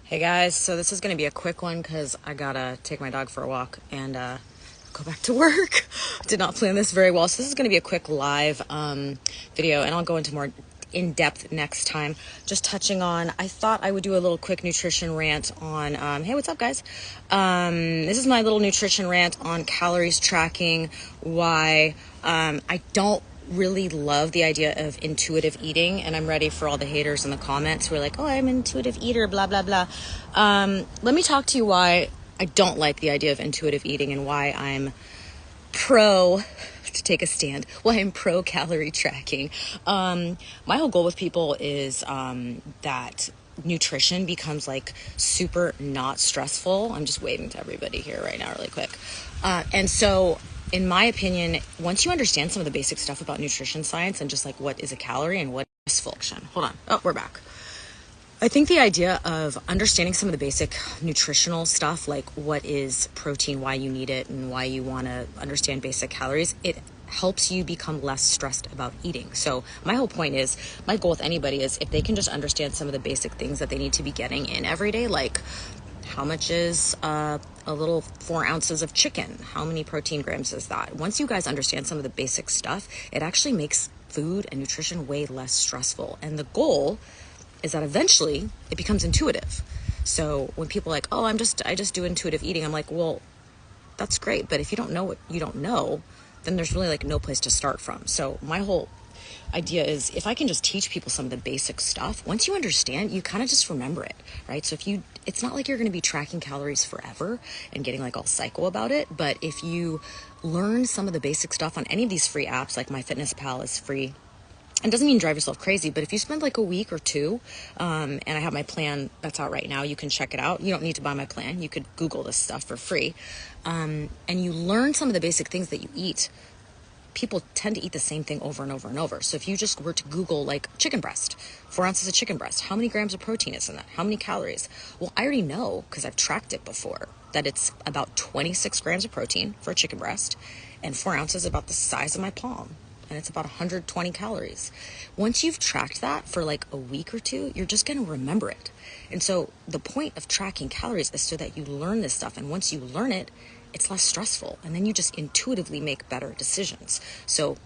Hey guys, so this is going to be a quick one because I gotta take my dog for a walk and go back to work. Did not plan this very well, so this is going to be a quick live video, and I'll go into more in depth next time. Just touching on, I thought I would do a little quick nutrition rant on, hey, what's up guys? This is my little nutrition rant on calories tracking, why I don't really love the idea of intuitive eating, and I'm ready for all the haters in the comments who are like, oh, I'm an intuitive eater, blah blah blah. Let me talk to you why I don't like the idea of intuitive eating and why I'm pro, to take a stand, why I'm pro calorie tracking. My whole goal with people is that nutrition becomes like super not stressful. I'm just waving to everybody here right now really quick. And so in my opinion, once you understand some of the basic stuff about nutrition science and just like what is a calorie and what is function. Hold on. Oh, we're back. I think the idea of understanding some of the basic nutritional stuff, like what is protein, why you need it, and why you want to understand basic calories, it helps you become less stressed about eating. So my whole point is, my goal with anybody is if they can just understand some of the basic things that they need to be getting in every day, like how much is a little 4 ounces of chicken? How many protein grams is that? Once you guys understand some of the basic stuff, it actually makes food and nutrition way less stressful. And the goal is that eventually it becomes intuitive. So when people are like, oh, I just do intuitive eating, I'm like, well, that's great. But if you don't know what you don't know, then there's really like no place to start from. So my whole idea is if I can just teach people some of the basic stuff, once you understand, you kind of just remember it, right? So it's not like you're going to be tracking calories forever and getting like all psycho about it. But if you learn some of the basic stuff on any of these free apps, like MyFitnessPal is free. It doesn't mean drive yourself crazy, but if you spend like a week or two, and I have my plan that's out right now, you can check it out. You don't need to buy my plan. You could Google this stuff for free. And you learn some of the basic things that you eat. People tend to eat the same thing over and over and over. So if you just were to Google like chicken breast, 4 ounces of chicken breast, how many grams of protein is in that? How many calories? Well, I already know because I've tracked it before that it's about 26 grams of protein for a chicken breast and 4 ounces about the size of my palm. And it's about 120 calories. Once you've tracked that for like a week or two, you're just going to remember it. And so the point of tracking calories is so that you learn this stuff. And once you learn it, it's less stressful. And then you just intuitively make better decisions. So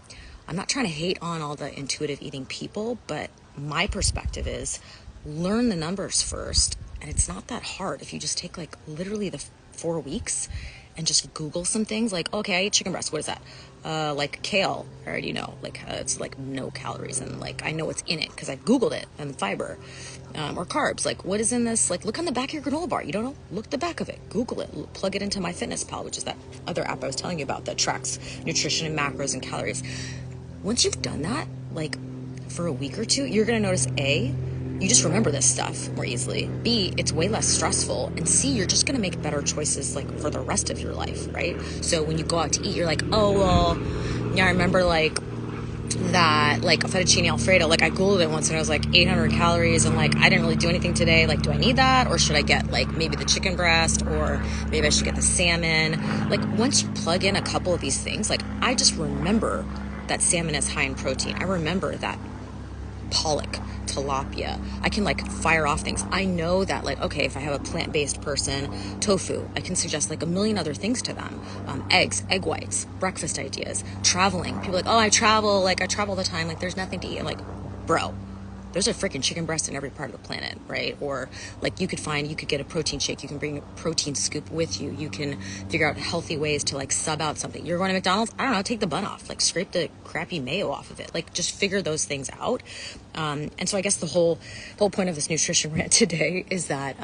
I'm not trying to hate on all the intuitive eating people, but my perspective is learn the numbers first. And it's not that hard if you just take like literally the 4 weeks and just Google some things like, okay, I eat chicken breast. What is that? Like kale, I already know, like it's like no calories, and like I know what's in it because I Googled it, and fiber, or carbs, like what is in this, like look on the back of your granola bar. You don't know, look at the back of it, Google it, plug it into MyFitnessPal, which is that other app I was telling you about that tracks nutrition and macros and calories. Once you've done that, like for a week or two, you're gonna notice you just remember this stuff more easily. B, it's way less stressful. And C, you're just going to make better choices like for the rest of your life, right? So when you go out to eat, you're like, oh, well, yeah, I remember like that, like a fettuccine Alfredo, like I Googled it once and it was like 800 calories and like I didn't really do anything today. Like, do I need that? Or should I get like maybe the chicken breast, or maybe I should get the salmon? Like once you plug in a couple of these things, like I just remember that salmon is high in protein. I remember that pollock, tilapia. I can like fire off things. I know that like, okay, if I have a plant-based person, tofu, I can suggest like a million other things to them. Eggs, egg whites, breakfast ideas, traveling. People are like, oh, I travel all the time. Like there's nothing to eat. I'm like, bro, there's a freaking chicken breast in every part of the planet, right? Or like you could get a protein shake. You can bring a protein scoop with you. You can figure out healthy ways to like sub out something. You're going to McDonald's? I don't know, take the bun off, like scrape the crappy mayo off of it. Like just figure those things out. And so I guess the whole point of this nutrition rant today is that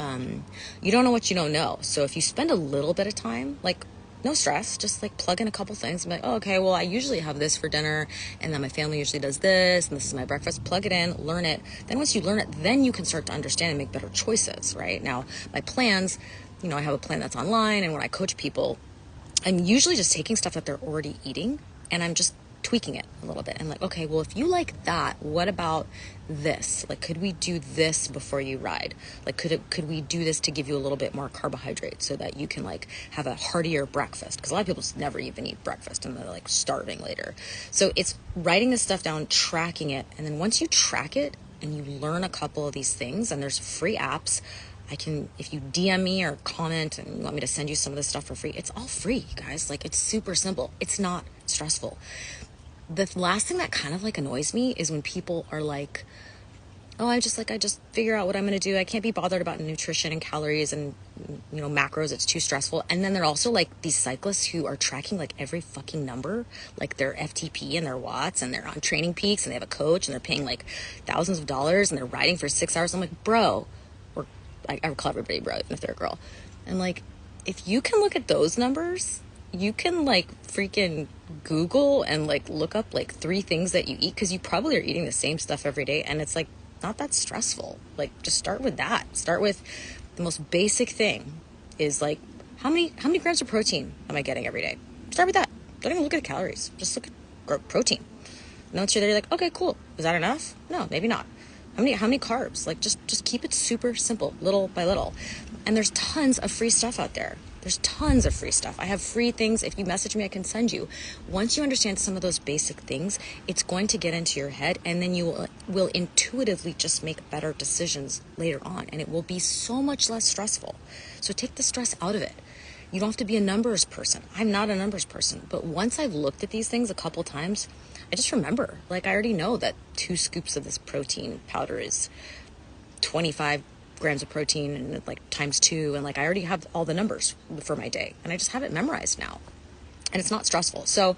you don't know what you don't know. So if you spend a little bit of time, like no stress, just like plug in a couple things and be like, oh, okay, well, I usually have this for dinner, and then my family usually does this, and this is my breakfast. Plug it in, learn it. Then once you learn it, then you can start to understand and make better choices, right? Now, my plans, I have a plan that's online, and when I coach people, I'm usually just taking stuff that they're already eating, and I'm just tweaking it a little bit. And like, okay, well, if you like that, what about this? Like, could we do this before you ride? Like, could we do this to give you a little bit more carbohydrate so that you can like have a heartier breakfast? Because a lot of people just never even eat breakfast and they're like starving later. So it's writing this stuff down, tracking it. And then once you track it and you learn a couple of these things, and there's free apps, if you DM me or comment and you want me to send you some of this stuff for free, it's all free, guys. Like, it's super simple. It's not stressful. The last thing that kind of like annoys me is when people are like, oh, I just figure out what I'm going to do. I can't be bothered about nutrition and calories and, macros. It's too stressful. And then they're also like these cyclists who are tracking like every fucking number, like their FTP and their watts, and they're on Training Peaks and they have a coach and they're paying like thousands of dollars and they're riding for 6 hours. I'm like, bro, or I call everybody bro, even if they're a girl. And like, if you can look at those numbers, you can like freaking Google and like look up like 3 things that you eat, because you probably are eating the same stuff every day, and it's like not that stressful. Like, just start with that. Start with the most basic thing is like, how many grams of protein am I getting every day? Start with that. Don't even look at calories. Just look at protein. And once you're there, you're like, okay, cool. Is that enough? No, maybe not. How many carbs? Like, just keep it super simple, little by little. And there's tons of free stuff out there. There's tons of free stuff. I have free things. If you message me, I can send you. Once you understand some of those basic things, it's going to get into your head, and then you will intuitively just make better decisions later on, and it will be so much less stressful. So take the stress out of it. You don't have to be a numbers person. I'm not a numbers person. But once I've looked at these things a couple times, I just remember. Like, I already know that 2 scoops of this protein powder is 25 grams of protein, and like times 2, and like I already have all the numbers for my day, and I just have it memorized now, and it's not stressful. So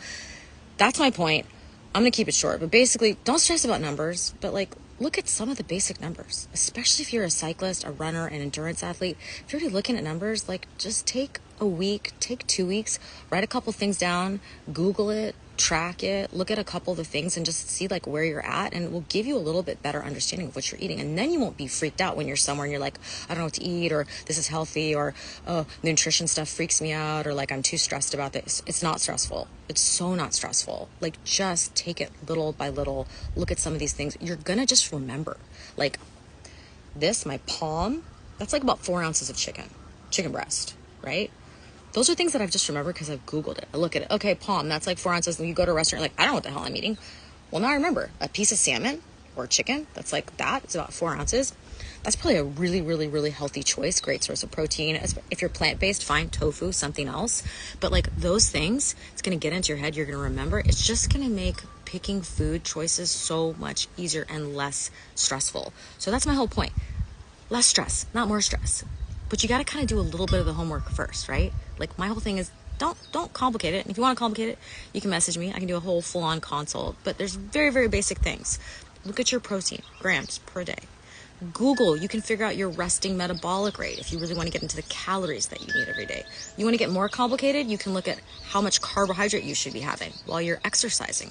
that's my point. I'm gonna keep it short, but basically, don't stress about numbers, but like look at some of the basic numbers, especially if you're a cyclist, a runner, an endurance athlete. If you're already looking at numbers, like just take a week, take 2 weeks, write a couple things down, Google it, track it, look at a couple of the things, and just see like where you're at, and it will give you a little bit better understanding of what you're eating. And then you won't be freaked out when you're somewhere and you're like, I don't know what to eat, or this is healthy, or oh, the nutrition stuff freaks me out, or like I'm too stressed about this. It's not stressful. It's so not stressful. Like, just take it little by little. Look at some of these things. You're gonna just remember. Like this, my palm, that's like about 4 ounces of chicken breast, right? Those are things that I've just remembered because I've Googled it. I look at it. Okay, palm, that's like 4 ounces. And you go to a restaurant, you're like, I don't know what the hell I'm eating. Well, now I remember. A piece of salmon or chicken, that's like that. It's about 4 ounces. That's probably a really, really, really healthy choice. Great source of protein. If you're plant-based, fine, tofu, something else. But like those things, it's going to get into your head. You're going to remember. It's just going to make picking food choices so much easier and less stressful. So that's my whole point. Less stress, not more stress. But you got to kind of do a little bit of the homework first, right? Like, my whole thing is don't complicate it. And if you want to complicate it, you can message me. I can do a whole full-on consult. But there's very, very basic things. Look at your protein, grams per day. Google, you can figure out your resting metabolic rate if you really want to get into the calories that you need every day. You want to get more complicated, you can look at how much carbohydrate you should be having while you're exercising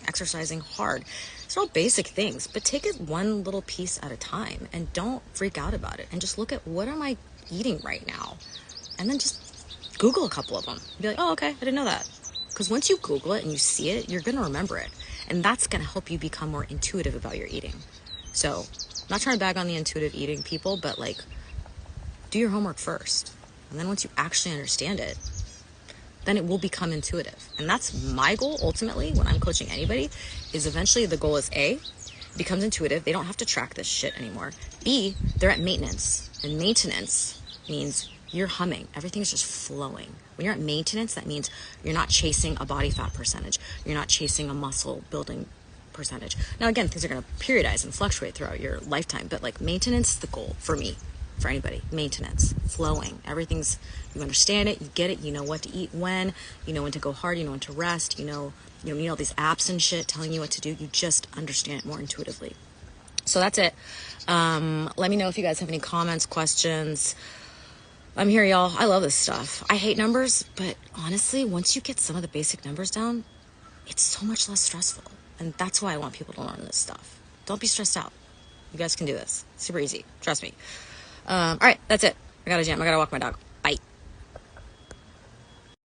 hard. These are all basic things, but take it one little piece at a time, and don't freak out about it, and just look at what am I eating right now, and then just Google a couple of them. Be like, oh, okay, I didn't know that. Because once you Google it and you see it, you're going to remember it, and that's going to help you become more intuitive about your eating. So, I'm not trying to bag on the intuitive eating people, but like, do your homework first. And then once you actually understand it, then it will become intuitive. And that's my goal ultimately when I'm coaching anybody, is eventually the goal is A, it becomes intuitive. They don't have to track this shit anymore. B, they're at maintenance. And maintenance means you're humming. Everything's just flowing. When you're at maintenance, that means you're not chasing a body fat percentage. You're not chasing a muscle building percentage. Now, again, things are going to periodize and fluctuate throughout your lifetime, but like maintenance is the goal for me, for anybody. Maintenance, flowing. Everything's, you understand it, you get it, you know what to eat when, you know when to go hard, you know when to rest, you know all these apps and shit telling you what to do. You just understand it more intuitively. So that's it. Let me know if you guys have any comments, questions. I'm here, y'all. I love this stuff. I hate numbers, but honestly, once you get some of the basic numbers down, it's so much less stressful. And that's why I want people to learn this stuff. Don't be stressed out. You guys can do this. Super easy. Trust me. All right, that's it. I gotta jam. I gotta walk my dog.